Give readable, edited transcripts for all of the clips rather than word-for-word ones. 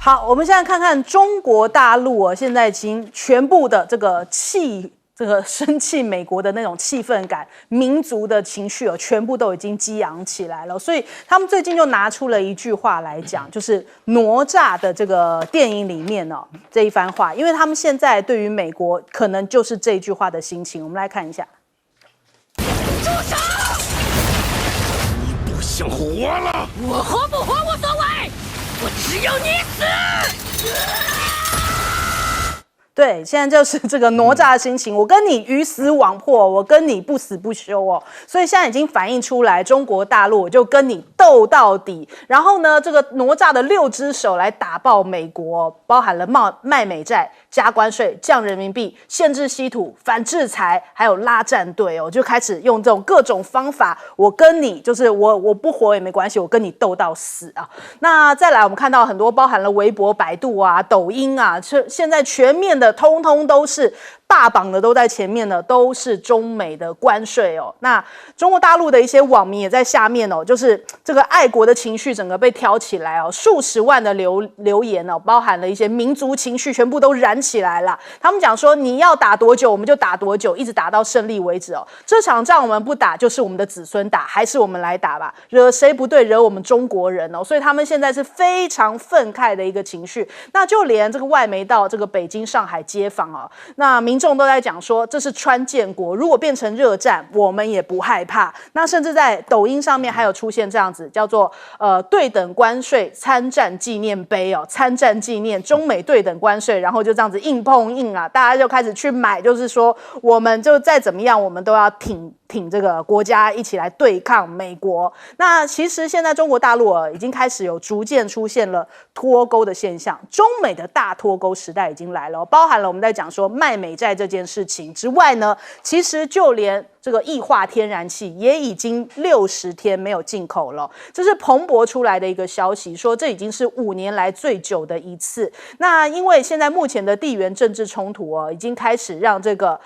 好，我们现在看看中国大陆啊，现在已经全部的这个生气美国的那种气氛感、民族的情绪哦，全部都已经激昂起来了。所以他们最近就拿出了一句话来讲，就是哪吒的这个电影里面哦这一番话，因为他们现在对于美国可能就是这句话的心情。我们来看一下。住手！你不想活了？我活不活无所谓，我只有你死。对，现在就是这个哪吒的心情，我跟你鱼死网破，我跟你不死不休哦，所以现在已经反映出来，中国大陆我就跟你斗到底。然后呢，这个哪吒的6只手来打爆美国，包含了卖美债、加关税、降人民币、限制稀土、反制裁，还有拉战队哦，就开始用这种各种方法，我跟你就是我不活也没关系，我跟你斗到死啊。那再来，我们看到很多包含了微博、百度啊、抖音啊，现在全面的通通都是霸榜的，都在前面的，都是中美的关税哦。那中国大陆的一些网民也在下面哦，就是这个爱国的情绪整个被挑起来哦，数十万的留言哦，包含了一些民族情绪，全部都燃起来了。他们讲说，你要打多久我们就打多久，一直打到胜利为止哦。这场仗我们不打，就是我们的子孙打，还是我们来打吧？惹谁不对，惹我们中国人哦。所以他们现在是非常愤慨的一个情绪。那就连这个外媒到这个北京、上海街访哦，那民众都在讲说，这是川建国，如果变成热战，我们也不害怕。那甚至在抖音上面还有出现这样子，叫做对等关税参战纪念碑哦，参战纪念中美对等关税，然后就这样子硬碰硬啊，大家就开始去买，就是说我们就再怎么样，我们都要挺这个国家一起来对抗美国。那其实现在中国大陆已经开始有逐渐出现了脱钩的现象，中美的大脱钩时代已经来了，包含了我们在讲说卖美债这件事情之外呢，其实就连这个液化天然气也已经60天没有进口了，这是彭博出来的一个消息，说这已经是5年来最久的一次。那因为现在目前的地缘政治冲突已经开始让这个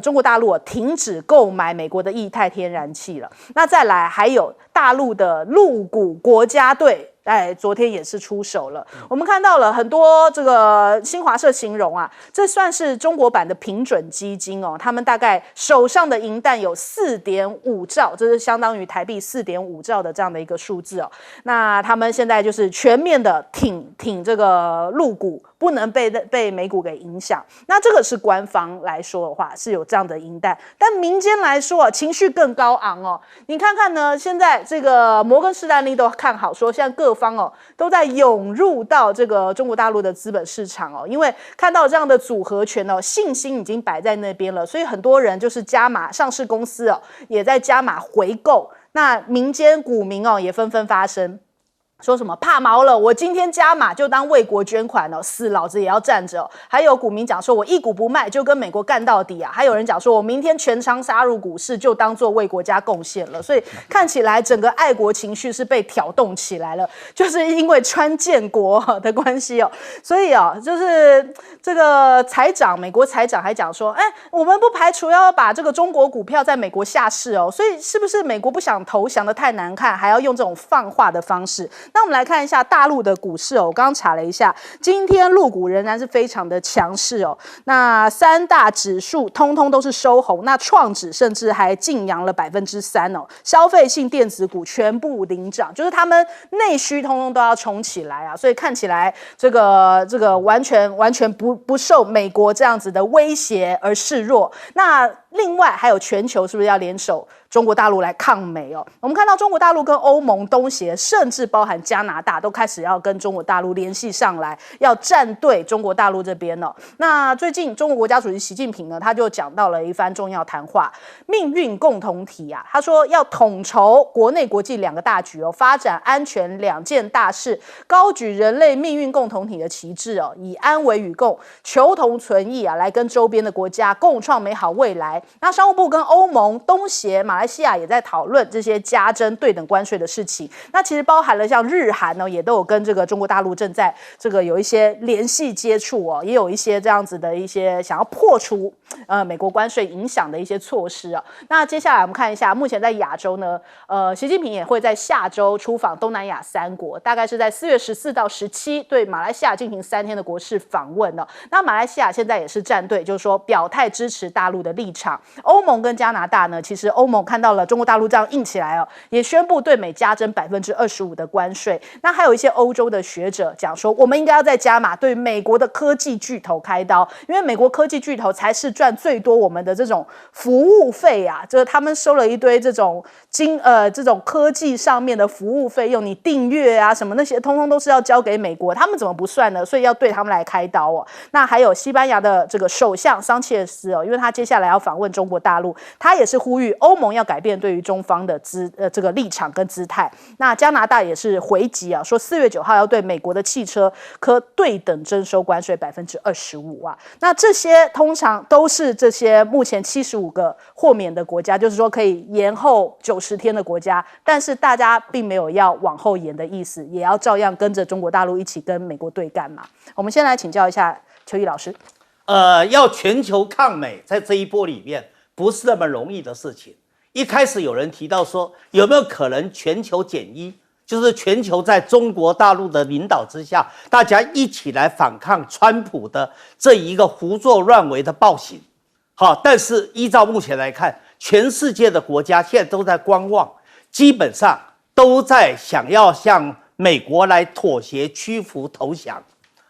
中国大陆停止购买美国的液态天然气了。那再来还有大陆的陆股国家队，昨天也是出手了。我们看到了很多这个新华社形容啊，这算是中国版的平准基金哦。他们大概手上的银弹有4.5兆，这是相当于台币4.5兆的这样的一个数字哦。那他们现在就是全面的挺这个陆股，不能被美股给影响。那这个是官方来说的话是有这样的银弹，但民间来说情绪更高昂哦。你看看呢，现在这个摩根士丹利都看好说，现在各方都在涌入到这个中国大陆的资本市场哦，因为看到这样的组合拳信心已经摆在那边了，所以很多人就是加码，上市公司也在加码回购。那民间股民也纷纷发声。说什么怕毛了，我今天加码就当为国捐款死老子也要站着还有股民讲说，我一股不卖就跟美国干到底啊！还有人讲说，我明天全仓杀入股市就当做为国家贡献了。所以看起来整个爱国情绪是被挑动起来了，就是因为川建国的关系所以就是这个美国财长还讲说，我们不排除要把这个中国股票在美国下市所以是不是美国不想投降的太难看，还要用这种放话的方式？那我们来看一下大陆的股市我刚刚查了一下，今天陆股仍然是非常的强势那3大指数通通都是收红，那创指甚至还劲扬了3%消费性电子股全部领涨，就是他们内需通通都要冲起来啊，所以看起来这个完全不受美国这样子的威胁而示弱。那另外还有全球是不是要联手中国大陆来抗美我们看到中国大陆跟欧盟、东协，甚至包含加拿大都开始要跟中国大陆联系上来，要站队中国大陆这边那最近中国国家主席习近平呢，他就讲到了一番重要谈话，命运共同体啊，他说要统筹国内国际2个大局发展安全2件大事，高举人类命运共同体的旗帜以安为与共，求同存异来跟周边的国家共创美好未来。那商务部跟欧盟、东协、马来西亚也在讨论这些加征对等关税的事情。那其实包含了像日韩呢，也都有跟这个中国大陆正在这个有一些联系接触哦，也有一些这样子的一些想要破除美国关税影响的一些措施啊。那接下来我们看一下，目前在亚洲呢，习近平也会在下周出访东南亚3国，大概是在4月14到17对马来西亚进行3天的国事访问哦。那马来西亚现在也是站队，就是说表态支持大陆的立场。欧盟跟加拿大呢，其实欧盟看到了中国大陆这样硬起来哦，也宣布对美加征25%的关税。那还有一些欧洲的学者讲说，我们应该要再加码对美国的科技巨头开刀，因为美国科技巨头才是赚最多我们的这种服务费啊，就是他们收了一堆这种这种科技上面的服务费用，你订阅啊什么那些，通通都是要交给美国，他们怎么不算呢？所以要对他们来开刀哦。那还有西班牙的这个首相桑切斯哦，因为他接下来要访问中国大陆，他也是呼吁欧盟要改变对于中方的这个立场跟姿态。那加拿大也是回击啊，说4月9号要对美国的汽车可对等征收关税25%啊。那这些通常都是这些目前75个豁免的国家，就是说可以延后90天的国家，但是大家并没有要往后延的意思，也要照样跟着中国大陆一起跟美国对干嘛。我们先来请教一下邱毅老师。要全球抗美，在这一波里面不是那么容易的事情。一开始有人提到说，有没有可能全球减一，就是全球在中国大陆的领导之下，大家一起来反抗川普的这一个胡作乱为的暴行。好，但是依照目前来看，全世界的国家现在都在观望，基本上都在想要向美国来妥协、屈服、投降。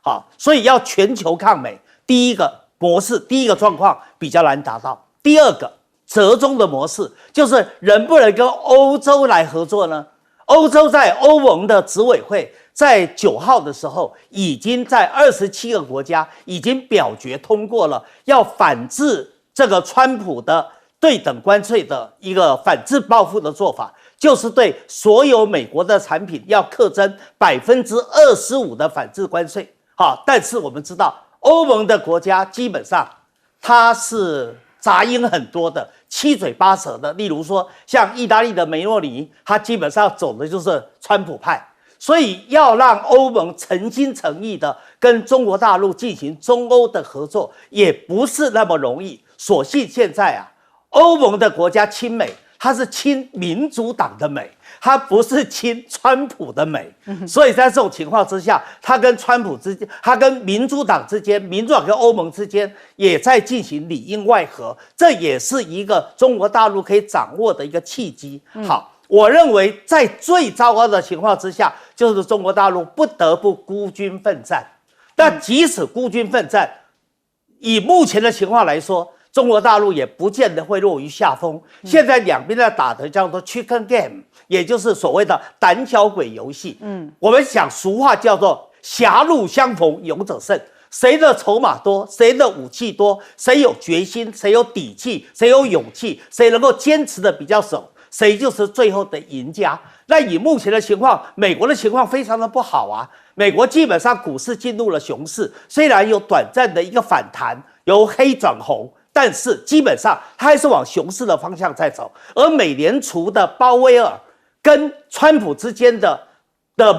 好，所以要全球抗美，第一个模式，第一个状况比较难达到。第二个折中的模式，就是能不能跟欧洲来合作呢？欧洲在欧盟的执委会在9号的时候，已经在27个国家已经表决通过了要反制这个川普的对等关税的一个反制报复的做法，就是对所有美国的产品要课征25%的反制关税。好，但是我们知道，欧盟的国家基本上它是杂音很多的，七嘴八舌的。例如说，像意大利的梅洛尼，他基本上走的就是川普派，所以要让欧盟诚心诚意的跟中国大陆进行中欧的合作，也不是那么容易。所幸现在啊，欧盟的国家亲美，它是亲民主党的美，它不是亲川普的美。所以在这种情况之下，它跟川普之间，它跟民主党之间，民主党跟欧盟之间也在进行里应外合，这也是一个中国大陆可以掌握的一个契机。好，我认为在最糟糕的情况之下，就是中国大陆不得不孤军奋战。但即使孤军奋战，以目前的情况来说，中国大陆也不见得会落于下风。现在两边在打的叫做 chicken game， 也就是所谓的胆小鬼游戏。我们讲俗话叫做狭路相逢勇者胜，谁的筹码多，谁的武器多，谁有决心，谁有底气，谁有勇气，谁能够坚持的比较久，谁就是最后的赢家。那以目前的情况，美国的情况非常的不好啊。美国基本上股市进入了熊市，虽然有短暂的一个反弹，由黑转红，但是基本上它还是往熊市的方向在走。而美联储的鲍威尔跟川普之间的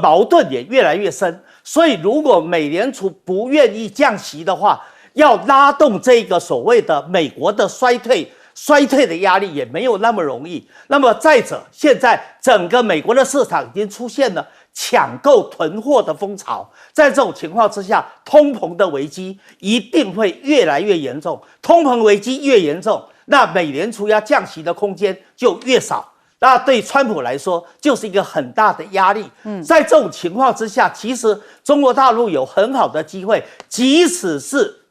矛盾也越来越深，所以如果美联储不愿意降息的话，要拉动这个所谓的美国的衰退的压力也没有那么容易。那么再者，现在整个美国的市场已经出现了抢购囤货的风潮，在这种情况之下，通膨的危机一定会越来越严重。通膨危机越严重，那美联储要降息的空间就越少。那对川普来说就是一个很大的压力。在这种情况之下，其实中国大陆有很好的机会，即使是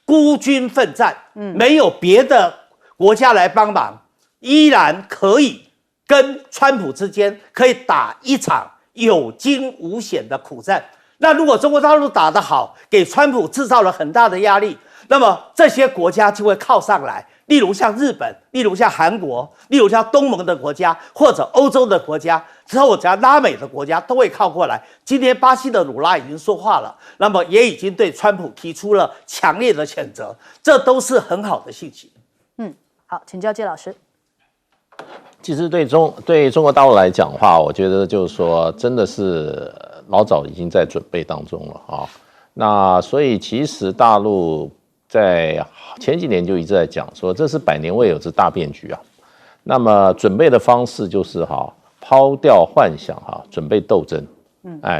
孤军奋战，没有别的国家来帮忙，依然可以跟川普之间可以打一场有惊无险的苦战。那如果中国大陆打得好，给川普制造了很大的压力，那么这些国家就会靠上来，例如像日本，例如像韩国，例如像东盟的国家，或者欧洲的国家，之后只要拉美的国家都会靠过来。今天巴西的鲁拉已经说话了，那么也已经对川普提出了强烈的谴责，这都是很好的信息。好，请教介老师。其实对中国大陆来讲的话，我觉得就是说，真的是老早已经在准备当中了啊。那所以其实大陆在前几年就一直在讲说，这是百年未有之大变局啊。那么准备的方式就是抛掉幻想准备斗争。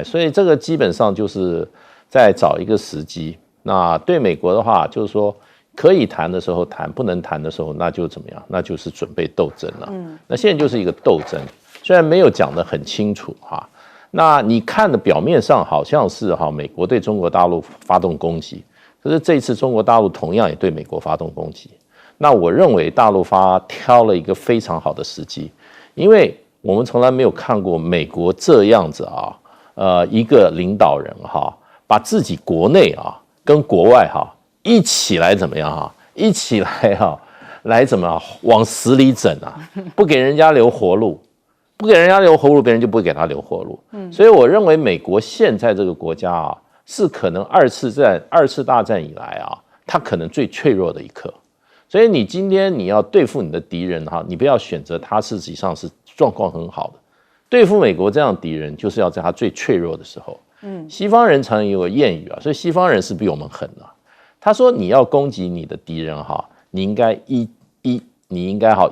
所以这个基本上就是在找一个时机。那对美国的话，就是说可以谈的时候谈，不能谈的时候，那就怎么样？那就是准备斗争了。那现在就是一个斗争，虽然没有讲得很清楚那你看的表面上好像是美国对中国大陆发动攻击，可是这一次中国大陆同样也对美国发动攻击。那我认为大陆挑了一个非常好的时机，因为我们从来没有看过美国这样子一个领导人把自己国内跟国外一起来怎么样一起来怎么往死里整不给人家留活路，不给人家留活路，别人就不会给他留活路。所以我认为美国现在这个国家是可能二次大战以来它可能最脆弱的一刻。所以你今天你要对付你的敌人你不要选择他实际上是状况很好的。对付美国这样的敌人，就是要在他最脆弱的时候。西方人常有个谚语所以西方人是比我们狠的。他说你要攻击你的敌人你应该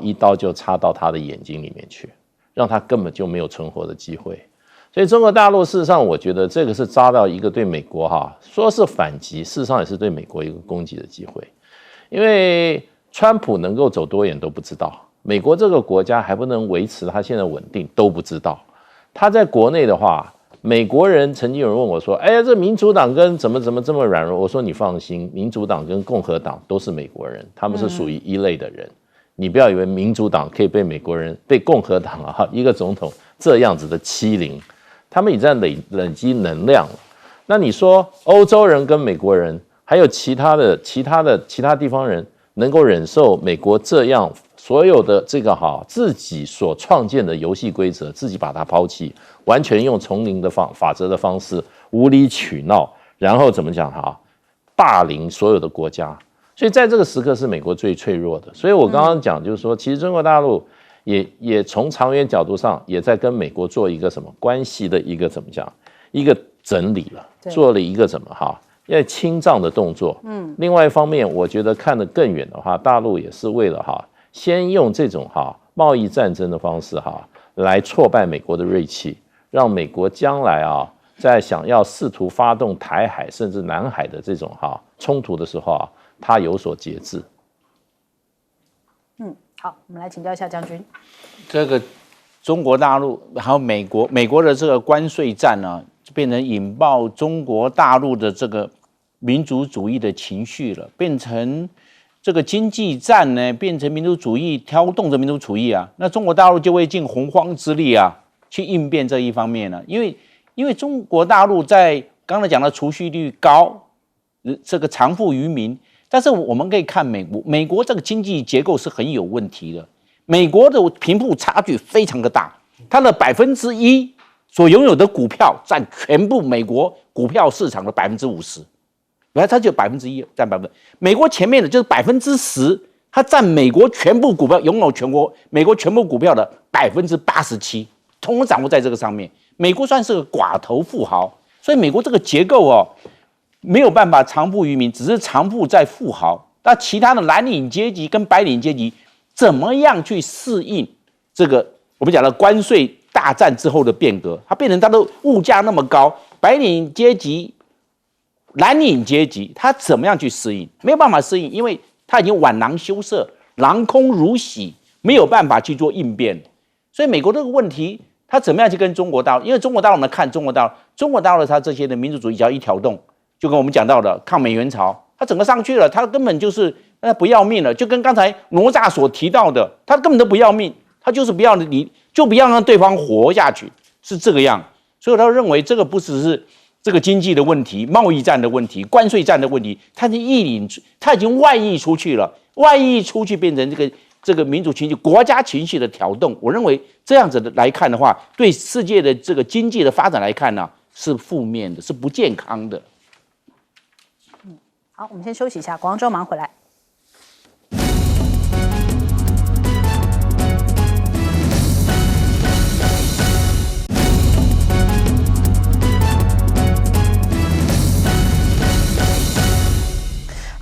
一刀就插到他的眼睛里面去，让他根本就没有存活的机会。所以中国大陆事实上，我觉得这个是抓到一个对美国说是反击，事实上也是对美国一个攻击的机会。因为川普能够走多远都不知道，美国这个国家还不能维持它现在稳定都不知道。他在国内的话，美国人曾经有人问我说：“哎呀，这民主党跟怎么这么软弱？”我说：“你放心，民主党跟共和党都是美国人，他们是属于一类的人。你不要以为民主党可以被美国人、被共和党一个总统这样子的欺凌，他们已在累积能量了。那你说欧洲人跟美国人，还有其他地方人，能够忍受美国这样所有的这个自己所创建的游戏规则，自己把它抛弃，完全用丛林的法则的方式无理取闹，然后怎么讲霸凌所有的国家。所以在这个时刻是美国最脆弱的。所以我刚刚讲就是说，其实中国大陆也从长远角度上也在跟美国做一个什么关系的一个怎么讲一个整理了，做了一个怎么因为清账的动作。另外一方面，我觉得看得更远的话，大陆也是为了先用这种贸易战争的方式来挫败美国的锐气，让美国将来在想要试图发动台海甚至南海的这种冲突的时候他有所节制。好，我们来请教一下将军。这个中国大陆还有美国的这个关税战呢，就变成引爆中国大陆的这个民族主义的情绪了，变成这个经济战呢，变成民族主义，挑动着民族主义那中国大陆就会尽洪荒之力去应变这一方面了。因为中国大陆在刚才讲的储蓄率高，这个藏富于民，但是我们可以看美国这个经济结构是很有问题的。美国的贫富差距非常的大，它的1%所拥有的股票占全部美国股票市场的50%。原来它就1%占1%，美国前面的就是10%，它占美国全部股票拥有美国全部股票的87%，统统掌握在这个上面。美国算是个寡头富豪，所以美国这个结构没有办法藏富于民，只是藏富在富豪。那其他的蓝领阶级跟白领阶级怎么样去适应这个我们讲的关税大战之后的变革？它变成它的物价那么高，白领阶级、蓝领阶级，他怎么样去适应？没有办法适应，因为他已经晚囊羞涩，囊空如洗，没有办法去做应变。所以美国这个问题，他怎么样去跟中国大陆？因为中国大陆我们看中国大陆它这些的民族主义只要一挑动，就跟我们讲到的抗美援朝，它整个上去了，它根本就是不要命了。就跟刚才哪吒所提到的，他根本都不要命，他就是不要你，就不要让对方活下去，是这个样。所以他认为这个不只是这个经济的问题、贸易战的问题、关税战的问题，它已经外溢出去了，外溢出去变成这个民主情绪、国家情绪的挑动。我认为这样子的来看的话，对世界的这个经济的发展来看呢，是负面的，是不健康的。好，我们先休息一下，广告之后马上回来。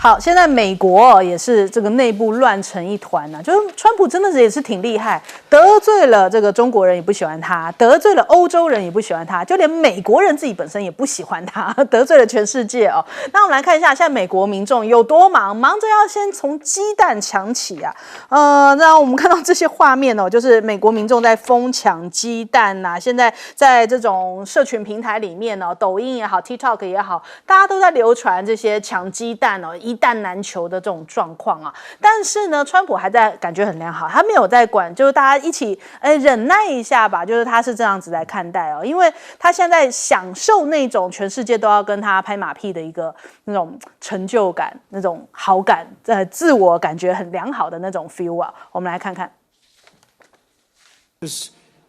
好，现在美国也是这个内部乱成一团呢、就是川普真的是也是挺厉害，得罪了这个中国人也不喜欢他，得罪了欧洲人也不喜欢他，就连美国人自己本身也不喜欢他，得罪了全世界哦。那我们来看一下，现在美国民众有多忙，忙着要先从鸡蛋抢起啊。那我们看到这些画面哦，就是美国民众在疯抢鸡蛋呐、现在在这种社群平台里面哦，抖音也好 ，TikTok 也好，大家都在流传这些抢鸡蛋哦，一蛋难求的这种状况啊。但是呢，川普还在感觉很良好，他没有在管，就是大家一起忍耐一下吧，就是他是这样子来看待哦，因为他现在享受那种全世界都要跟他拍马屁的一个那种成就感、那种好感，自我感觉很良好的那种 feel 啊。我们来看看。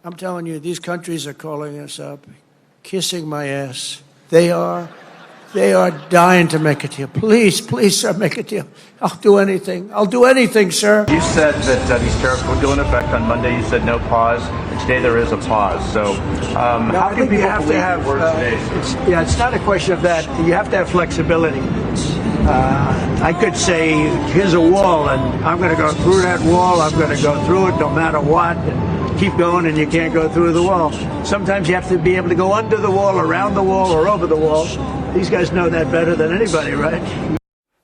I'm telling you, these countries are calling us up, kissing my ass. They are dying to make a deal. Please, sir, make a deal. I'll do anything. I'll do anything, sir. You said that these tariffs would go into effect on Monday. You said no pause, and today there is a pause. So, how can people believe your words today? It's not a question of that. You have to have flexibility. I could say, here's a wall, and I'm going to go through that wall. I'm going to go through it no matter what. Keep going, and you can't go through the wall. Sometimes you have to be able to go under the wall, around the wall, or over the wall. These guys know that better than anybody, right?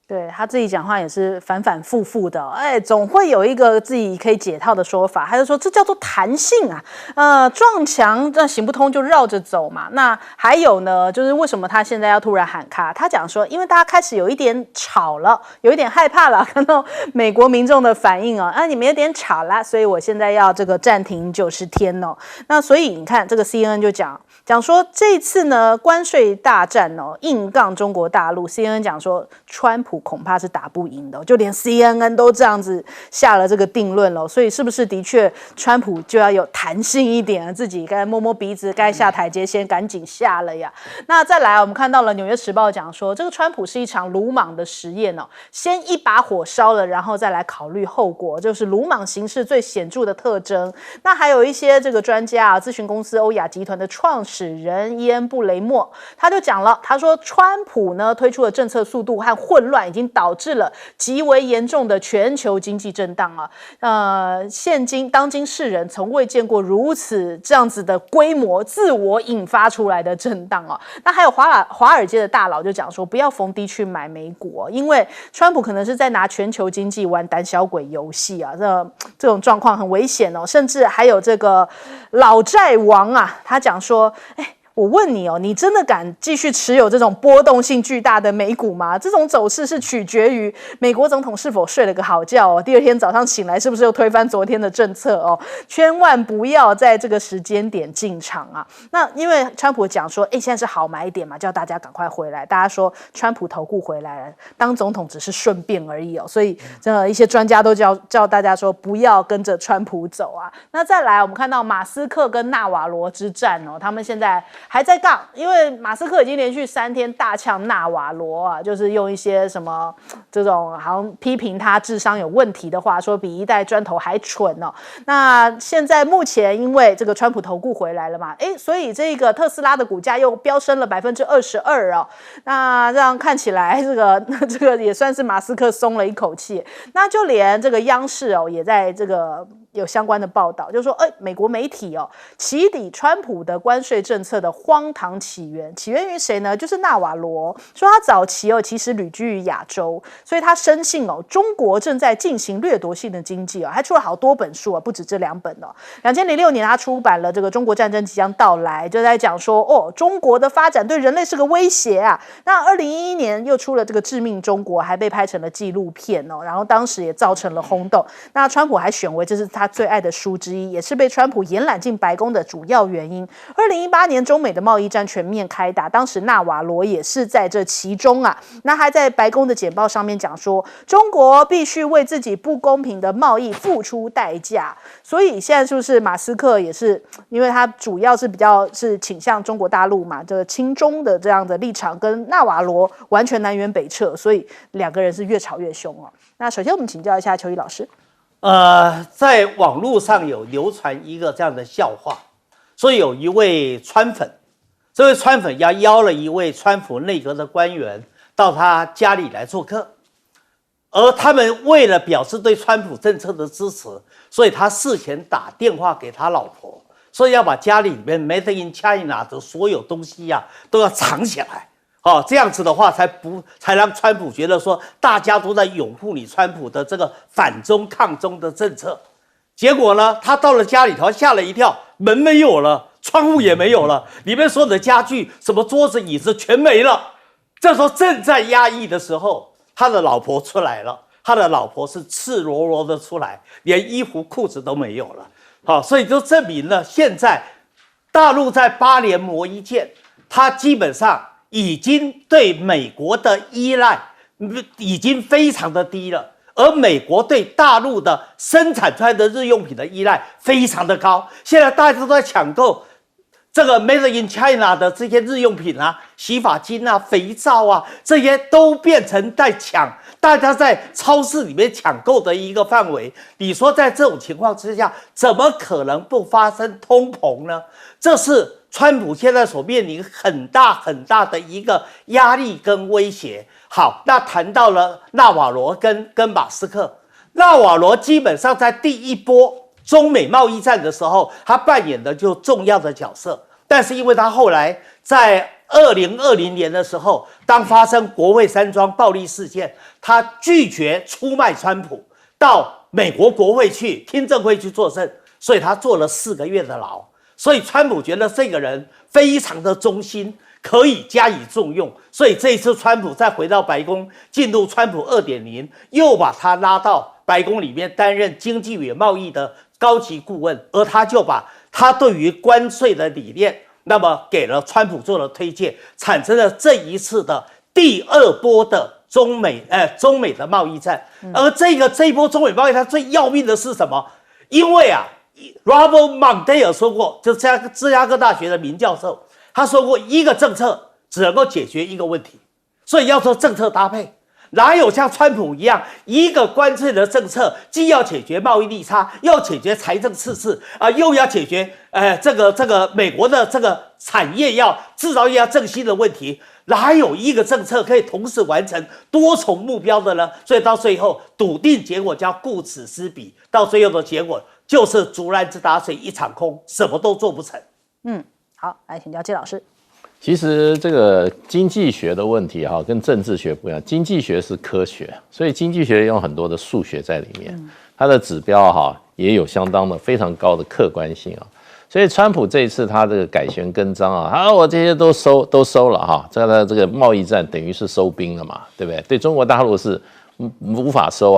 对他自己讲话也是反反复复的，总会有一个自己可以解套的说法。他就说这叫做弹性啊，撞墙那行不通就绕着走嘛。那还有呢，就是为什么他现在要突然喊卡？他讲说，因为大家开始有一点吵了，有一点害怕了，看到美国民众的反应哦，你们有点吵啦，所以我现在要这个暂停90天哦。那所以你看这个 CNN 就讲说这次呢关税大战哦，硬杠中国大陆。CNN 讲说川普恐怕是打不赢的哦，就连 CNN 都这样子下了这个定论了。所以是不是的确川普就要有弹性一点，自己该摸摸鼻子，该下台阶先赶紧下了呀？那再来，我们看到了《纽约时报》讲说，这个川普是一场鲁莽的实验哦，先一把火烧了，然后再来考虑后果，就是鲁莽行事最显著的特征。那还有一些这个专家啊，咨询公司欧亚集团的创始人伊恩·布雷默，他就讲了，他说川普呢推出的政策速度和混乱已经导致了极为严重的全球经济震荡啊。当今世人从未见过如此这样子的规模，自我引发出来的震荡哦。那还有华尔街的大佬就讲说，不要逢低去买美股哦，因为川普可能是在拿全球经济玩胆小鬼游戏啊，这种状况很危险哦。甚至还有这个老债王啊，他讲说，我问你哦，你真的敢继续持有这种波动性巨大的美股吗？这种走势是取决于美国总统是否睡了个好觉哦，第二天早上醒来是不是又推翻昨天的政策哦？千万不要在这个时间点进场啊！那因为川普讲说，现在是好买点嘛，叫大家赶快回来。大家说川普投顾回来了，当总统只是顺便而已哦，所以一些专家都叫大家说不要跟着川普走啊。那再来，我们看到马斯克跟纳瓦罗之战哦，他们现在还在杠，因为马斯克已经连续3天大呛纳瓦罗啊，就是用一些什么这种好像批评他智商有问题的话，说比一代砖头还蠢哦。那现在目前因为这个川普投顾回来了嘛，所以这个特斯拉的股价又飙升了22%哦。那这样看起来，这个也算是马斯克松了一口气。那就连这个央视哦，也在这个有相关的报道，就是说，美国媒体哦起底川普的关税政策的荒唐起源于谁呢？就是纳瓦罗，说他早期哦其实旅居于亚洲，所以他深信哦中国正在进行掠夺性的经济哦，还出了好多本书啊，不止这2本哦。2006年他出版了这个《中国战争即将到来》，就在讲说中国的发展对人类是个威胁啊。那2011年又出了这个《致命中国》，还被拍成了纪录片哦，然后当时也造成了轰动。那川普还选为这是他最爱的书之一，也是被川普延揽进白宫的主要原因。2018年中美的贸易战全面开打，当时纳瓦罗也是在这其中啊。那还在白宫的简报上面讲说，中国必须为自己不公平的贸易付出代价。所以现在是不是马斯克也是，因为他主要是比较是倾向中国大陆嘛，这个亲中的这样的立场跟纳瓦罗完全南辕北辙，所以2个人是越吵越凶哦。那首先我们请教一下邱毅老师。在网络上有流传一个这样的笑话，说有一位川粉，这位川粉邀了一位川普内阁的官员到他家里来做客，而他们为了表示对川普政策的支持，所以他事前打电话给他老婆，所以要把家里面 Made in China 的所有东西都要藏起来。这样子的话才让川普觉得说大家都在拥护你川普的这个反中抗中的政策。结果呢，他到了家里头吓了一跳，门没有了，窗户也没有了，里面所有的家具，什么桌子椅子全没了。这时候正在压抑的时候，他的老婆出来了，他的老婆是赤裸裸的出来，连衣服裤子都没有了。所以就证明了现在大陆在8年磨一剑，他基本上已经对美国的依赖已经非常的低了，而美国对大陆的生产出来的日用品的依赖非常的高。现在大家都在抢购这个 Made in China 的这些日用品洗发精肥皂这些都变成在抢，大家在超市里面抢购的一个范围。你说在这种情况之下，怎么可能不发生通膨呢？这是川普现在所面临很大很大的一个压力跟威胁。好，那谈到了纳瓦罗跟马斯克，纳瓦罗基本上在第一波中美贸易战的时候，他扮演的就重要的角色。但是因为他后来在2020年的时候，当发生国会山庄暴力事件，他拒绝出卖川普，到美国国会去听证会去作证，所以他坐了4个月的牢。所以川普觉得这个人非常的忠心，可以加以重用，所以这一次川普再回到白宫，进入川普 2.0， 又把他拉到白宫里面担任经济与贸易的高级顾问，而他就把他对于关税的理念，那么给了川普做了推荐，产生了这一次的第2波的中美的贸易战。而这一波中美贸易战最要命的是什么？因为Robert Mondale 说过，就芝加哥大学的名教授，他说过一个政策只能够解决一个问题，所以要做政策搭配。哪有像川普一样，一个关税的政策既要解决贸易逆差，要解决财政赤字又要解决这个美国的这个产业制造业要振兴的问题？哪有一个政策可以同时完成多重目标的呢？所以到最后笃定结果叫顾此失彼，到最后的结果就是竹篮子打水一场空，什么都做不成。好，来请教季老师。其实这个经济学的问题跟政治学不一样，经济学是科学，所以经济学用很多的数学在里面，它的指标也有相当的非常高的客观性所以川普这一次他这个改弦更张我这些都收了这个贸易战等于是收兵了嘛，对不对？对中国大陆是无法收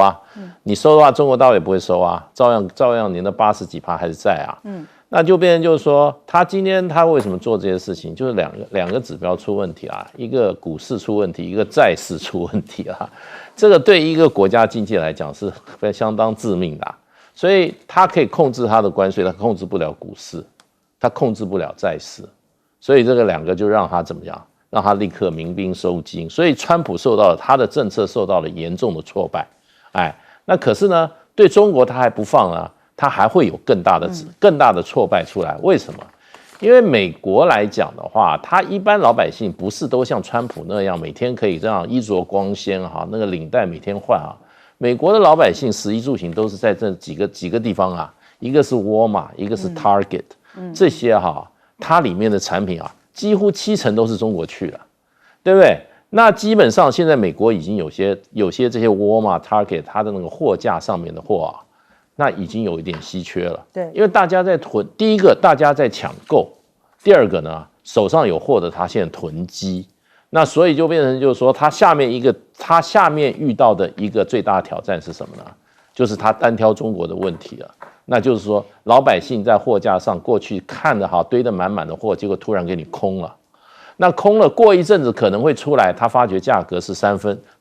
你收的话，中国大陆也不会收照样您的80几%还是在那就变成就是说，他今天他为什么做这些事情，就是两个指标出问题一个股市出问题，一个债市出问题这个对一个国家经济来讲是相当致命的所以他可以控制他的关税，他控制不了股市，他控制不了债市，所以这个两个就让他怎么样，让他立刻鸣兵收兵。所以川普他的政策受到了严重的挫败，那可是呢，对中国他还不放他还会有更大的挫败出来。为什么？因为美国来讲的话，他一般老百姓不是都像川普那样每天可以这样衣着光鲜那个领带每天换美国的老百姓食衣住行都是在这几个地方一个是沃尔玛，一个是 Target，这些它里面的产品几乎70%都是中国去的，对不对？那基本上现在美国已经有些这些沃尔玛 Target 它的那个货架上面的货那已经有一点稀缺了，对，因为大家在囤，第一个大家在抢购，第二个呢手上有货的他现在囤积，那所以就变成就是说他下面遇到的一个最大的挑战是什么呢？就是他单挑中国的问题了。那就是说老百姓在货架上过去看的堆得满满的货，结果突然给你空了，那空了过一阵子可能会出来，他发觉价格是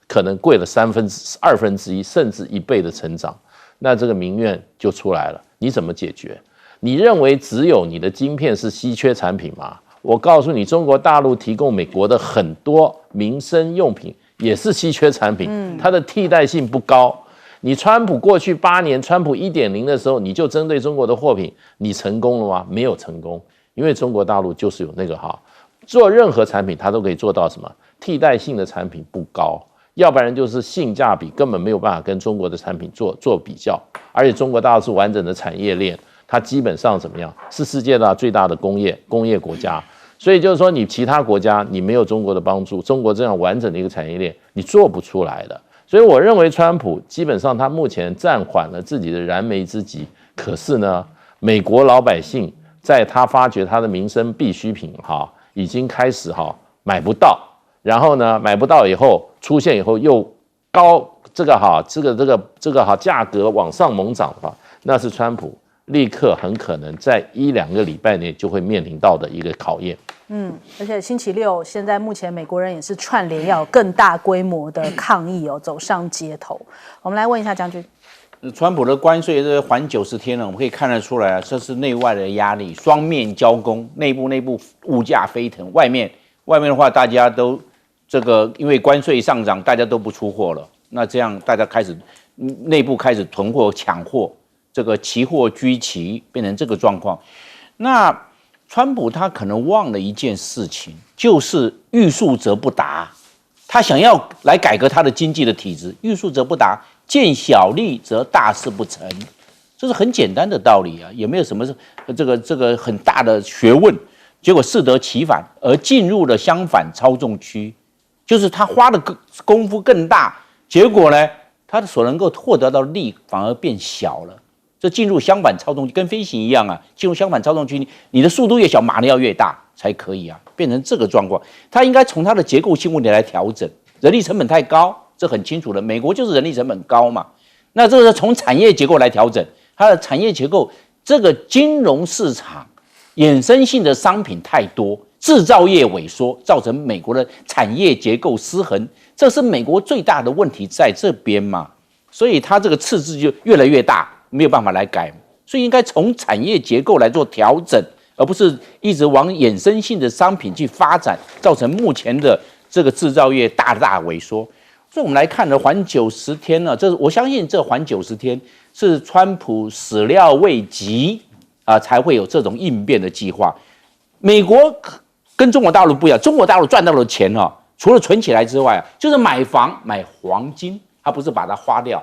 可能贵了1/2甚至1倍的成长。那这个民怨就出来了，你怎么解决？你认为只有你的晶片是稀缺产品吗？我告诉你，中国大陆提供美国的很多民生用品也是稀缺产品，它的替代性不高。你川普过去8年，川普 1.0 的时候，你就针对中国的货品，你成功了吗？没有成功，因为中国大陆就是有那个做任何产品它都可以做到什么？替代性的产品不高。要不然就是性价比根本没有办法跟中国的产品做比较，而且中国大陆是完整的产业链，它基本上怎么样，是世界最大的工业国家，所以就是说你其他国家你没有中国的帮助，中国这样完整的一个产业链你做不出来的。所以我认为川普基本上他目前暂缓了自己的燃眉之急，可是呢，美国老百姓在他发觉他的民生必需品已经开始买不到，然后呢买不到以后出现以后又高这个价格往上猛涨的话，那是川普立刻很可能在1-2个礼拜内就会面临到的一个考验。而且星期六现在目前美国人也是串联要有更大规模的抗议走上街头。我们来问一下将军，川普的关税这缓90天呢，我们可以看得出来这是内外的压力，双面交攻，内部物价飞腾，外面的话大家都这个因为关税上涨，大家都不出货了，那这样大家内部开始囤货抢货，这个期货居奇变成这个状况。那川普他可能忘了一件事情，就是欲速则不达。他想要来改革他的经济的体制，欲速则不达，见小利则大事不成，这是很简单的道理啊，也没有什么这个很大的学问。结果适得其反，而进入了相反操纵区，就是他花的功夫更大，结果呢，他所能够获得到的利反而变小了。这进入相反操纵区跟飞行一样啊，进入相反操纵区，你的速度越小，马力要越大才可以啊，变成这个状况。他应该从他的结构性问题来调整，人力成本太高，这很清楚的，美国就是人力成本高嘛。那这个是从产业结构来调整，它的产业结构，这个金融市场衍生性的商品太多，制造业萎缩，造成美国的产业结构失衡，这是美国最大的问题在这边嘛。所以它这个赤字就越来越大，没有办法来改，所以应该从产业结构来做调整，而不是一直往衍生性的商品去发展，造成目前的这个制造业大萎缩。所以我们来看呢，缓90天呢，我相信这缓90天是川普始料未及才会有这种应变的计划。美国跟中国大陆不一样，中国大陆赚到的钱除了存起来之外，就是买房买黄金，他不是把它花掉。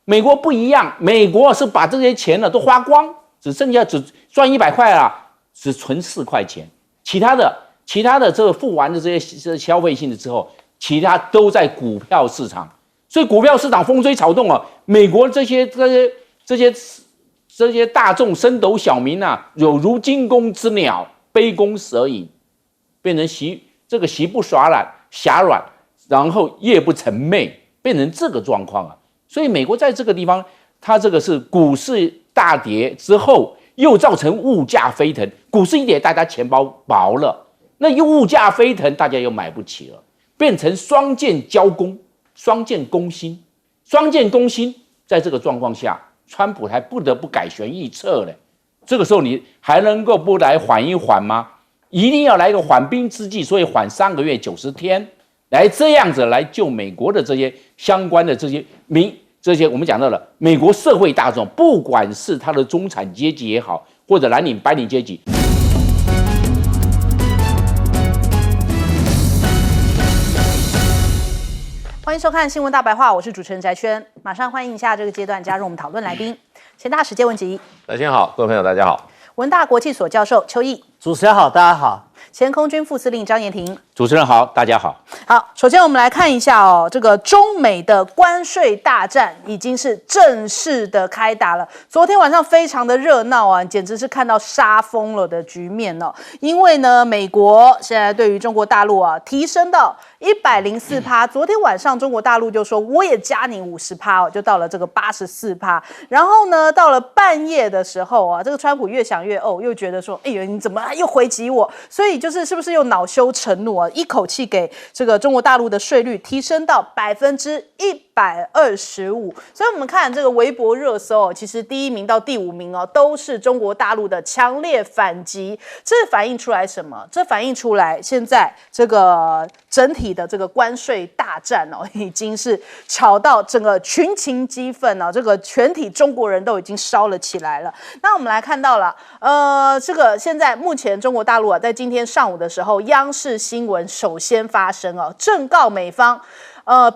美国不一样，美国是把这些钱都花光，只剩下只赚100块啦，只存4块钱，其他的这个付完的这些消费性的之后，其他都在股票市场，所以股票市场风吹草动美国这些大众升斗小民有如惊弓之鸟，杯弓蛇影，变成席不耍侠软，然后夜不成寐，变成这个状况所以美国在这个地方，它这个是股市大跌之后，又造成物价飞腾，股市一跌，大家钱包薄了，那又物价飞腾，大家又买不起了，变成双剑交攻，双剑攻心，在这个状况下，川普还不得不改弦易辙了。这个时候你还能够不来缓一缓吗？一定要来一个缓兵之计，所以缓3个月90天。来这样子来救美国的这些相关的这些我们讲到了美国社会大众，不管是他的中产阶级也好，或者蓝领白领阶级。欢迎收看《新闻大白话》，我是主持人翟轩，马上欢迎一下这个阶段加入我们讨论来宾。先大时间问题，大家好，各位朋友大家好，文大国际所教授邱毅，主持人好，大家好。前空军副司令张延廷，主持人好，大家好。好，首先我们来看一下这个中美的关税大战已经是正式的开打了。昨天晚上非常的热闹简直是看到杀疯了的局面因为呢，美国现在对于中国大陆提升到104%，昨天晚上中国大陆就说我也加你50%就到了这个84%。然后呢，到了半夜的时候这个川普越想越又觉得说，哎呦，你怎么又回击我？所以是不是又恼羞成怒一口气给这个中国大陆的税率提升到125%。所以我们看这个微博热搜其实第1名到第5名都是中国大陆的强烈反击。这反映出来什么？这反映出来现在这个整体的这个关税大战已经是吵到整个群情激愤这个全体中国人都已经烧了起来了。那我们来看到了这个现在目前中国大陆在今天上午的时候，央视新闻首先发声正告美方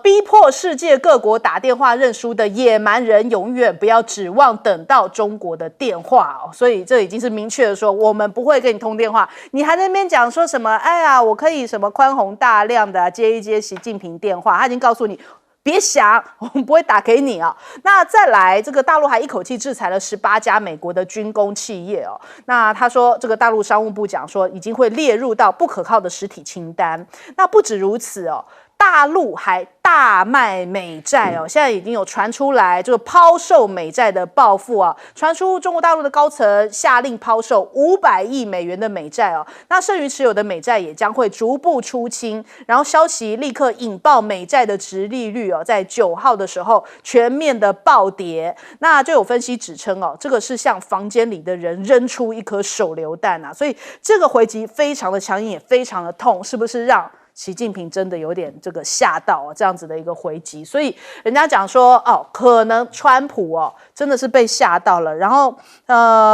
逼迫世界各国打电话认输的野蛮人，永远不要指望等到中国的电话哦。所以这已经是明确的说，我们不会跟你通电话，你还在那边讲说什么？哎呀，我可以什么宽宏大量的接一接习近平电话，他已经告诉你。别想，我们不会打给你啊。那再来，这个大陆还一口气制裁了18家美国的军工企业哦。那他说，这个大陆商务部讲说，已经会列入到不可靠的实体清单。那不止如此哦。大陆还大卖美债哦，现在已经有传出来这个抛售美债的报复啊，传出中国大陆的高层下令抛售500亿美元的美债哦，那剩余持有的美债也将会逐步出清，然后消息立刻引爆美债的殖利率哦，在9号的时候全面的暴跌，那就有分析指称哦，这个是向房间里的人扔出一颗手榴弹啊，所以这个回击非常的强硬，也非常的痛，是不是让习近平真的有点这个吓到这样子的一个回击，所以人家讲说哦，可能川普哦真的是被吓到了。然后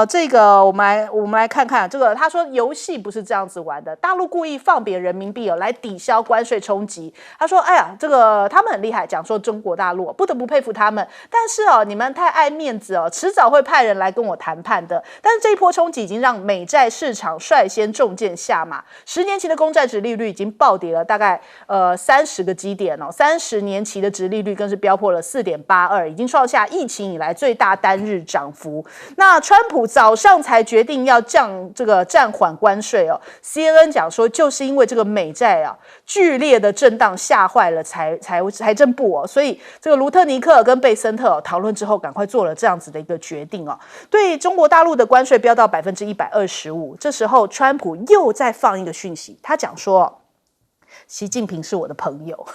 这个我们来看看这个，他说游戏不是这样子玩的，大陆故意放贬人民币哦来抵消关税冲击。他说哎呀，这个他们很厉害，讲说中国大陆不得不佩服他们，但是哦你们太爱面子哦，迟早会派人来跟我谈判的。但是这一波冲击已经让美债市场率先中箭下马，10年期的公债殖利率已经暴跌了大概30个基点哦，30年期的殖利率更是飙破了4.82，已经创下疫情以来最大单日涨幅。那川普早上才决定要暂缓关税哦 ，CNN 讲说就是因为这个美债啊剧烈的震荡吓坏了财政部哦，所以这个卢特尼克跟贝森特讨论之后，赶快做了这样子的一个决定哦，对中国大陆的关税飙到125%，这时候川普又再放一个讯息，他讲说。习近平是我的朋友，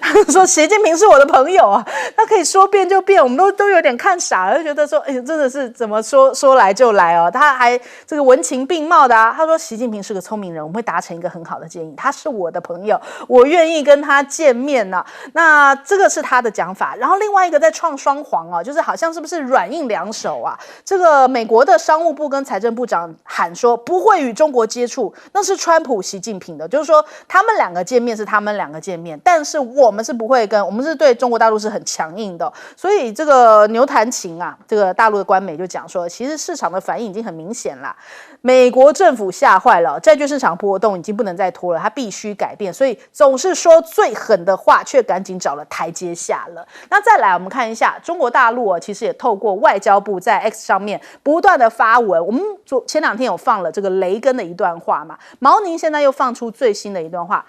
他说习近平是我的朋友啊，他可以说变就变，我们都有点看傻了，就觉得说，哎呀，真的是怎么说来就来哦。他还这个文情并茂的啊，他说习近平是个聪明人，我们会达成一个很好的建议，他是我的朋友，我愿意跟他见面呢。那这个是他的讲法，然后另外一个在创双簧啊，就是好像是不是软硬两手啊？这个美国的商务部跟财政部长喊说不会与中国接触，那是川普、习近平的，就是说他们两个见面是他们两个见面，但是我们是不会我们是对中国大陆是很强硬的，所以这个牛弹琴啊，这个大陆的官媒就讲说，其实市场的反应已经很明显了，美国政府吓坏了，债券市场波动已经不能再拖了，它必须改变，所以总是说最狠的话，却赶紧找了台阶下了。那再来，我们看一下中国大陆其实也透过外交部在 X 上面不断的发文，我们前2天有放了这个雷根的一段话嘛，毛宁现在又放出最新的一段话，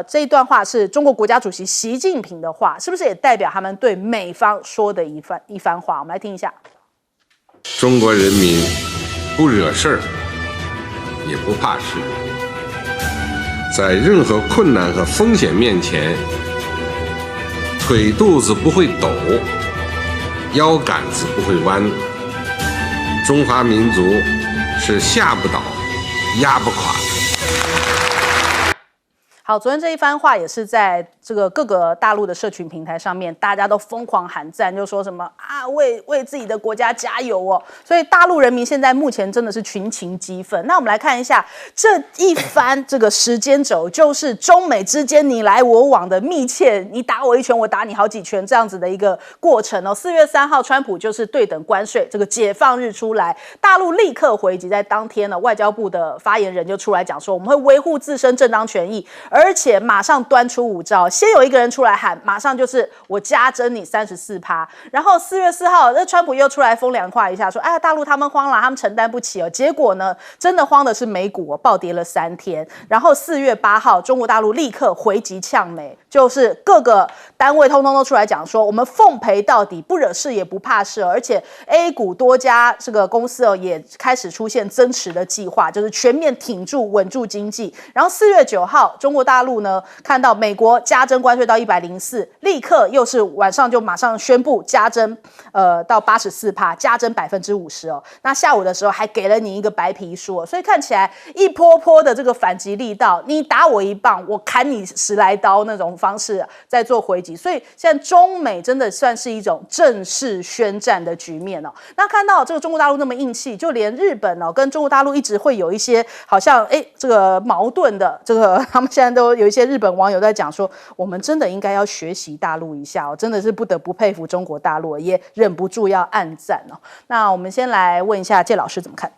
这一段话是中国国家主席习近平的话，是不是也代表他们对美方说的一番话？我们来听一下。中国人民不惹事儿，也不怕事，在任何困难和风险面前，腿肚子不会抖，腰杆子不会弯。中华民族是吓不倒、压不垮的。好，昨天这一番话也是在这个各个大陆的社群平台上面，大家都疯狂喊赞，就说什么啊，为自己的国家加油哦！所以大陆人民现在目前真的是群情激愤。那我们来看一下这一番这个时间轴，就是中美之间你来我往的密切，你打我一拳，我打你好几拳这样子的一个过程哦。4月3号，川普就是对等关税这个解放日出来，大陆立刻回击，在当天呢，外交部的发言人就出来讲说，我们会维护自身正当权益。而且马上端出5招，先有一个人出来喊，马上就是我加征你34%。然后4月4号，那川普又出来风凉话一下，说哎呀，大陆他们慌了，他们承担不起哦。结果呢，真的慌的是美股暴跌了3天。然后4月8号，中国大陆立刻回击呛美，就是各个单位通通都出来讲说，我们奉陪到底，不惹事也不怕事哦。而且 A 股多家这个公司哦，也开始出现增持的计划，就是全面挺住稳住经济。然后4月9号，中国大陆呢看到美国加征关税到104%，立刻又是晚上就马上宣布加征到84%，加征50%哦。那下午的时候还给了你一个白皮书哦，所以看起来一波波的这个反击力道，你打我一棒，我砍你10来刀那种方式在做回击。所以现在中美真的算是一种正式宣战的局面哦。那看到这个中国大陆那么硬气，就连日本哦跟中国大陆一直会有一些好像这个矛盾的这个他们现在都有一些日本网友在讲说，我们真的应该要学习大陆一下哦，真的是不得不佩服中国大陆，也忍不住要按赞哦。那我们先来问一下介老师怎么看？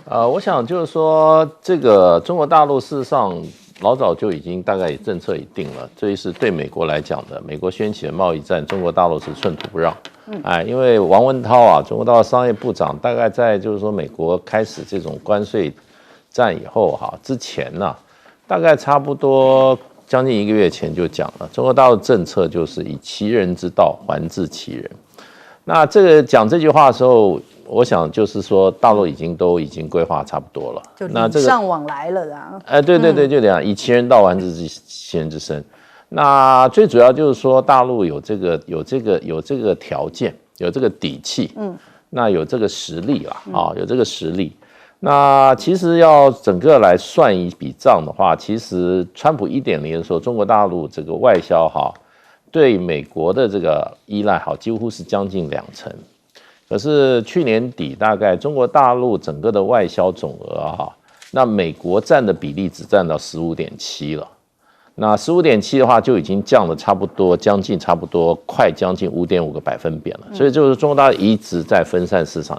我想就是说，这个中国大陆事实上老早就已经大概政策已定了，这是对美国来讲的，美国掀起的贸易战，中国大陆是寸土不让。因为王文涛啊，中国大陆商业部长，大概在就是说美国开始这种关税战以后之前呢，大概差不多将近1个月前就讲了，中国大陆政策就是以其人之道还治其人。那这个讲这句话的时候，我想就是说，大陆已经规划差不多了，就礼尚往来了啦。对，就这样，以其人道还治其人之身。那最主要就是说，大陆有这个条件，有这个底气，那有这个实力啦，有这个实力。那其实要整个来算一笔账的话，其实川普1.0的时候，中国大陆这个外销对美国的这个依赖几乎是将近2成。可是去年底大概中国大陆整个的外销总额那美国占的比例只占到15.7了。那15.7的话就已经降了差不多快将近5.5个百分点了。所以就是中国大陆一直在分散市场，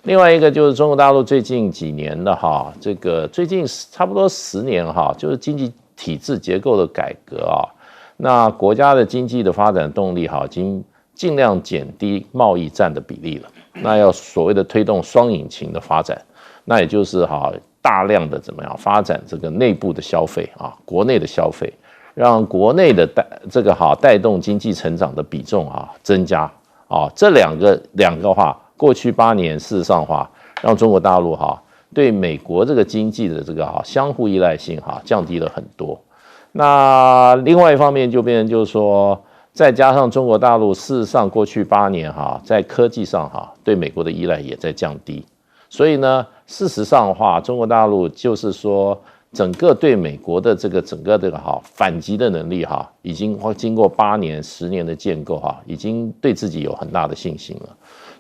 另外一个就是中国大陆最近几年的这个最近差不多10年就是经济体制结构的改革那国家的经济的发展动力已经尽量减低贸易战的比例了。那要所谓的推动双引擎的发展，那也就是大量的怎么样发展这个内部的消费国内的消费，让国内的这个带动经济成长的比重增加这两个过去8年事实上让中国大陆对美国这个经济的这个相互依赖性降低了很多。那另外一方面就变成就是说，再加上中国大陆事实上过去8年在科技上对美国的依赖也在降低，所以呢，事实上的话，中国大陆就是说整个对美国的整个反击的能力已经经过8年10年的建构已经对自己有很大的信心了。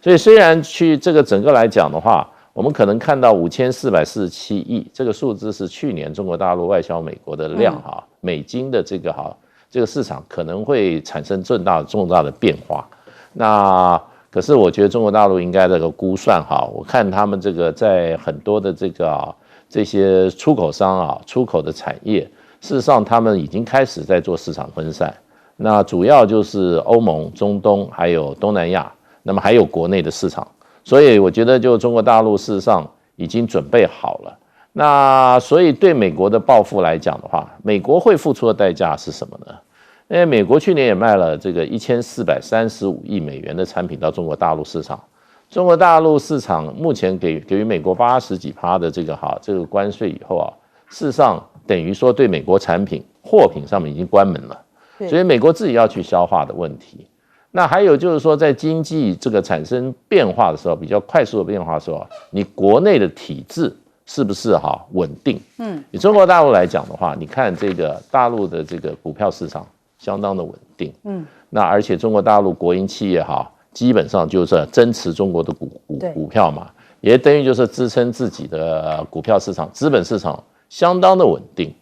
所以虽然去这个整个来讲的话，我们可能看到5447亿这个数字是去年中国大陆外销美国的量美金的这个市场可能会产生重大的变化。那可是我觉得中国大陆应该这个估算我看他们这个在很多的这些出口商出口的产业，事实上他们已经开始在做市场分散。那主要就是欧盟、中东还有东南亚，那么还有国内的市场。所以我觉得就中国大陆事实上已经准备好了。那所以对美国的报复来讲的话，美国会付出的代价是什么呢？因为美国去年也卖了这个1435亿美元的产品到中国大陆市场，中国大陆市场目前给予美国80几%的这个关税以后事实上等于说对美国产品货品上面已经关门了，所以美国自己要去消化的问题。那还有就是说，在经济这个产生变化的时候，比较快速的变化的时候，你国内的体制是不是稳定？以中国大陆来讲的话，你看这个大陆的这个股票市场相当的稳定，那而且中国大陆国营企业基本上就是增持中国的股票嘛，也等于就是支撑自己的股票市场、资本市场相当的稳定。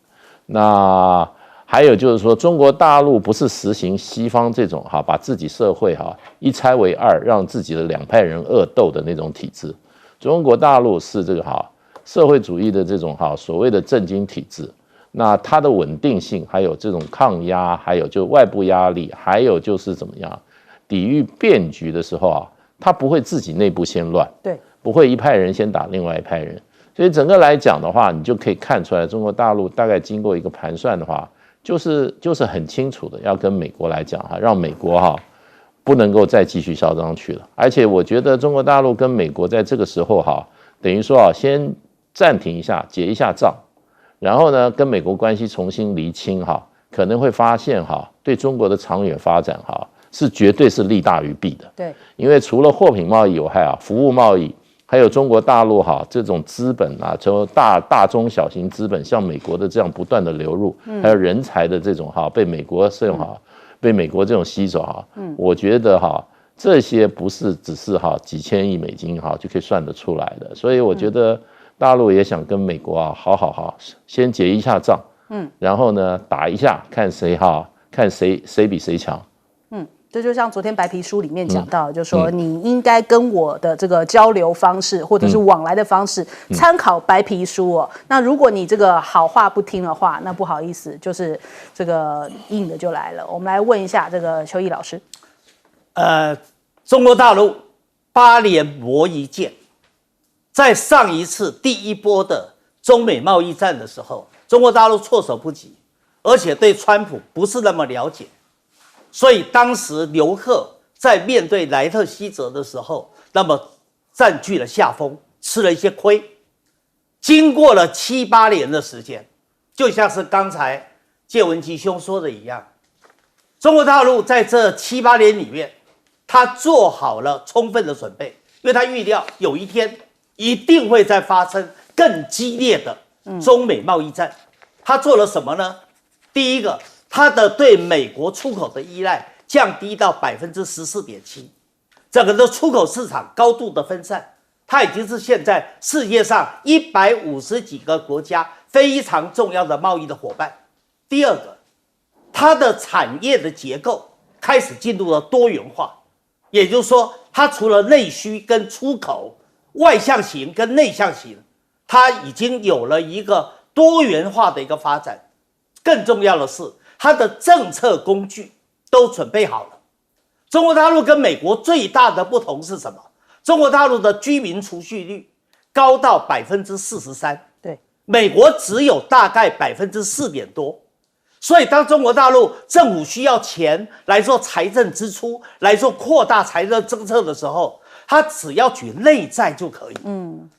那还有就是说，中国大陆不是实行西方这种把自己社会一拆为2，让自己的2派人恶斗的那种体制。中国大陆是这个社会主义的这种所谓的政经体制。那它的稳定性，还有这种抗压，还有就外部压力，还有就是怎么样抵御变局的时候它不会自己内部先乱，对，不会一派人先打另外一派人。所以整个来讲的话，你就可以看出来，中国大陆大概经过一个盘算的话，就是很清楚的要跟美国来讲让美国不能够再继续嚣张去了。而且我觉得中国大陆跟美国在这个时候等于说先暂停一下，结一下账，然后呢跟美国关系重新厘清可能会发现对中国的长远发展是绝对是利大于弊的。对，因为除了货品贸易以外服务贸易，还有中国大陆这种资本从大中小型资本像美国的这样不断的流入，还有人才的这种被美国这种被美国这种吸走我觉得这些不是只是几千亿美金就可以算得出来的。所以我觉得大陆也想跟美国啊好先结一下账，然后呢打一下，看谁比谁强。这就像昨天白皮书里面讲到，就是说你应该跟我的这个交流方式或者是往来的方式参考白皮书哦。那如果你这个好话不听的话，那不好意思，就是这个硬的就来了。我们来问一下这个邱毅老师，中国大陆8年磨一剑，在上一次第一波的中美贸易战的时候，中国大陆措手不及，而且对川普不是那么了解。所以当时刘鹤在面对莱特希泽的时候，那么占据了下风，吃了一些亏。经过了7、8年的时间，就像是刚才介文吉兄说的一样，中国大陆在这7、8年里面，他做好了充分的准备，因为他预料有一天一定会再发生更激烈的中美贸易战。他做了什么呢？第一个，它的对美国出口的依赖降低到14.7%，整个的出口市场高度的分散，它已经是现在世界上150几个国家非常重要的贸易的伙伴。第二个，它的产业的结构开始进入了多元化，也就是说，它除了内需跟出口、外向型跟内向型，它已经有了一个多元化的一个发展。更重要的是，它的政策工具都准备好了。中国大陆跟美国最大的不同是什么？中国大陆的居民储蓄率高到43%，对，美国只有大概4点多。所以当中国大陆政府需要钱来做财政支出，来做扩大财政政策的时候，他只要举内债就可以。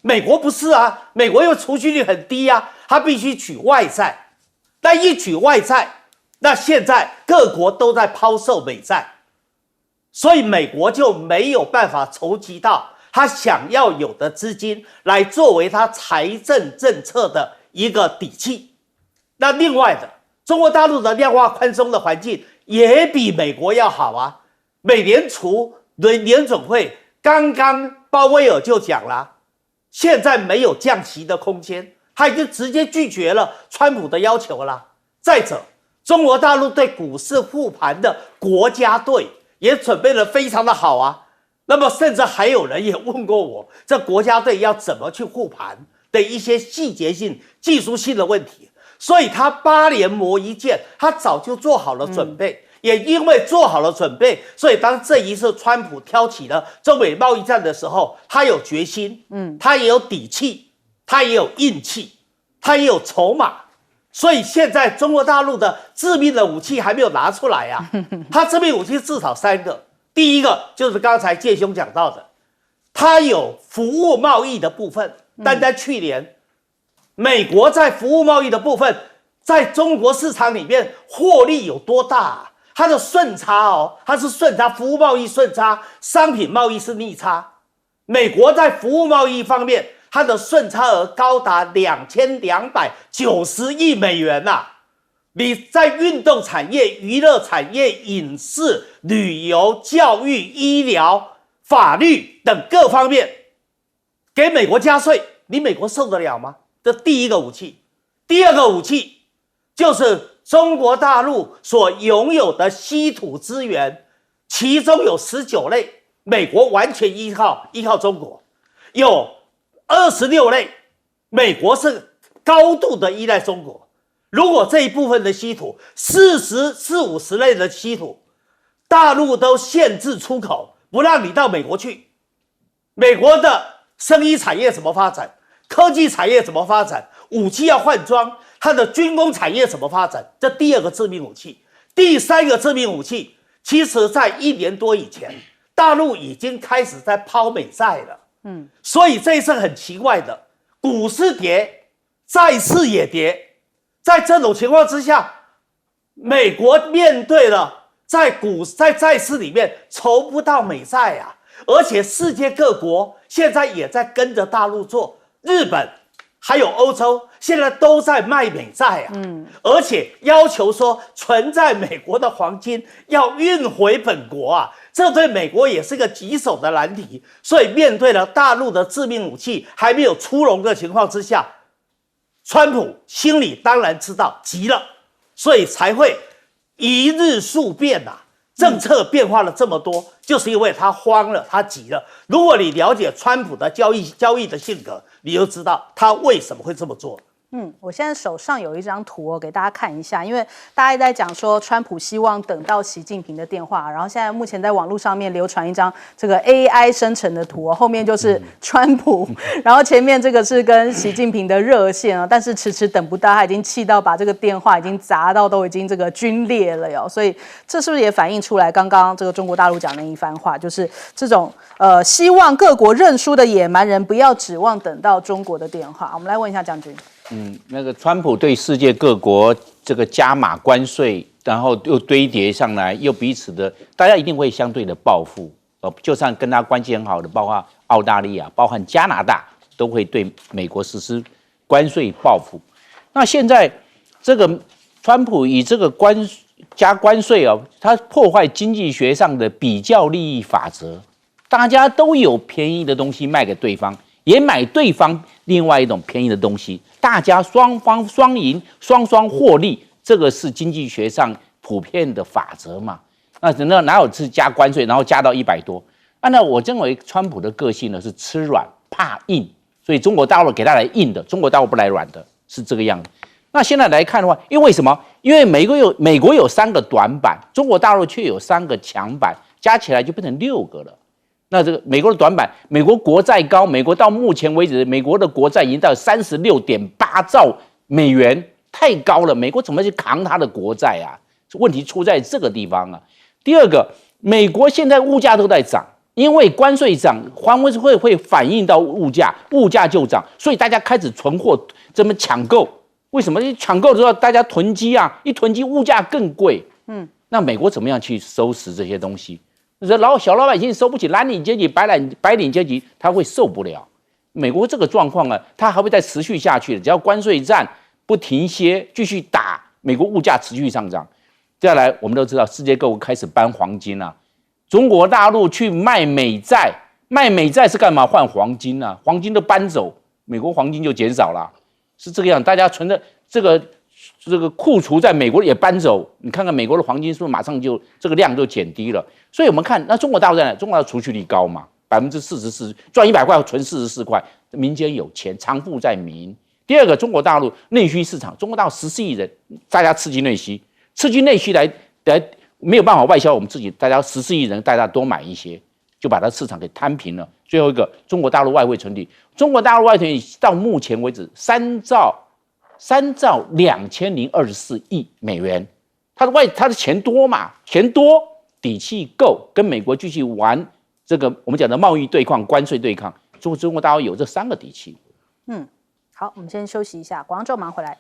美国不是啊，美国因为储蓄率很低啊，他必须举外债。但一举外债，那现在各国都在抛售美债，所以美国就没有办法筹集到他想要有的资金来作为他财政政策的一个底气。那另外的，中国大陆的量化宽松的环境也比美国要好啊。美联储联准会刚刚鲍威尔就讲了，现在没有降息的空间，他已经直接拒绝了川普的要求了。再者，中国大陆对股市护盘的国家队也准备得非常的好啊。那么甚至还有人也问过我，这国家队要怎么去护盘的一些细节性、技术性的问题。所以他8年磨一剑，他早就做好了准备。也因为做好了准备，所以当这一次川普挑起了中美贸易战的时候，他有决心，他也有底气，他也有硬气，他也有筹码。所以现在中国大陆的致命的武器还没有拿出来啊。他致命武器至少3个，第一个就是刚才介兄讲到的，他有服务贸易的部分。单单去年，美国在服务贸易的部分，在中国市场里面获利有多大啊？它的顺差它是顺差，服务贸易顺差，商品贸易是逆差。美国在服务贸易方面，它的顺差额高达2290亿美元呐！你在运动产业、娱乐产业、影视、旅游、教育、医疗、法律等各方面给美国加税，你美国受得了吗？这第一个武器。第二个武器就是中国大陆所拥有的稀土资源，其中有19类，美国完全依靠中国；有26类，美国是高度的依赖中国。如果这一部分的稀土40-50类的稀土，大陆都限制出口，不让你到美国去，美国的生医产业怎么发展？科技产业怎么发展？武器要换装，它的军工产业怎么发展？这第二个致命武器。第三个致命武器，其实在1年多以前，大陆已经开始在抛美债了。所以这一次很奇怪的，股市跌，债市也跌。在这种情况之下，美国面对了在债市里面筹不到美债啊，而且世界各国现在也在跟着大陆做，日本还有欧洲现在都在卖美债啊，而且要求说存在美国的黄金要运回本国啊，这对美国也是个棘手的难题。所以面对了大陆的致命武器还没有出笼的情况之下，川普心里当然知道急了，所以才会一日数变啊。政策变化了这么多，就是因为他慌了，他急了。如果你了解川普的交易的性格，你就知道他为什么会这么做。我现在手上有一张图哦，给大家看一下，因为大家在讲说川普希望等到习近平的电话，然后现在目前在网络上面流传一张这个 AI 生成的图哦，后面就是川普，然后前面这个是跟习近平的热线啊，但是迟迟等不到，他已经气到把这个电话已经砸到都已经这个皲裂了哟，所以这是不是也反映出来刚刚这个中国大陆讲的一番话，就是这种希望各国认输的野蛮人不要指望等到中国的电话。我们来问一下将军。那个川普对世界各国这个加码关税，然后又堆叠上来，又彼此的，大家一定会相对的报复。就算跟他关系很好的，包括澳大利亚、包括加拿大，都会对美国实施关税报复。那现在这个川普以这个加关税哦，他破坏经济学上的比较利益法则，大家都有便宜的东西卖给对方，也买对方另外一种便宜的东西，大家双方双赢，双获利，这个是经济学上普遍的法则嘛？那哪有是加关税，然后加到100多？那我认为川普的个性呢是吃软怕硬，所以中国大陆给他来硬的，中国大陆不来软的，是这个样子。那现在来看的话，因为什么？因为美国有3个短板，中国大陆却有3个强板，加起来就变成6个了。那这个美国的短板，美国国债高，美国到目前为止，美国的国债已经到36.8兆美元，太高了，美国怎么去扛它的国债啊？问题出在这个地方啊。第二个，美国现在物价都在涨，因为关税涨，关税会反映到物价，物价就涨，所以大家开始存货，这么抢购。为什么？抢购之后大家囤积啊，一囤积物价更贵。那美国怎么样去收拾这些东西？小老百姓收不起，蓝领阶级、白领阶级他会受不了。美国这个状况啊，它还会再持续下去的。只要关税战不停歇，继续打，美国物价持续上涨。再来，我们都知道世界各国开始搬黄金啊，中国大陆去卖美债，卖美债是干嘛？换黄金啊，黄金都搬走，美国黄金就减少了，是这个样。大家存的这个库储在美国也搬走，你看看美国的黄金是不是马上就这个量就减低了？所以我们看那中国大陆在哪？中国大陆储蓄率高嘛，44%，赚100块存44块，民间有钱，藏富在民。第二个，中国大陆内需市场，中国大陆14亿人，大家刺激内需，来没有办法外销我们自己，大家14亿人，大家多买一些，就把它市场给摊平了。最后一个，中国大陆外汇存底，中国大陆外汇存底到目前为止3兆2024亿美元，他的钱多嘛，钱多，底气够，跟美国继续玩这个我们讲的贸易对抗、关税对抗，中国大陆有这3个底气。好，我们先休息一下，广告之后马上回来。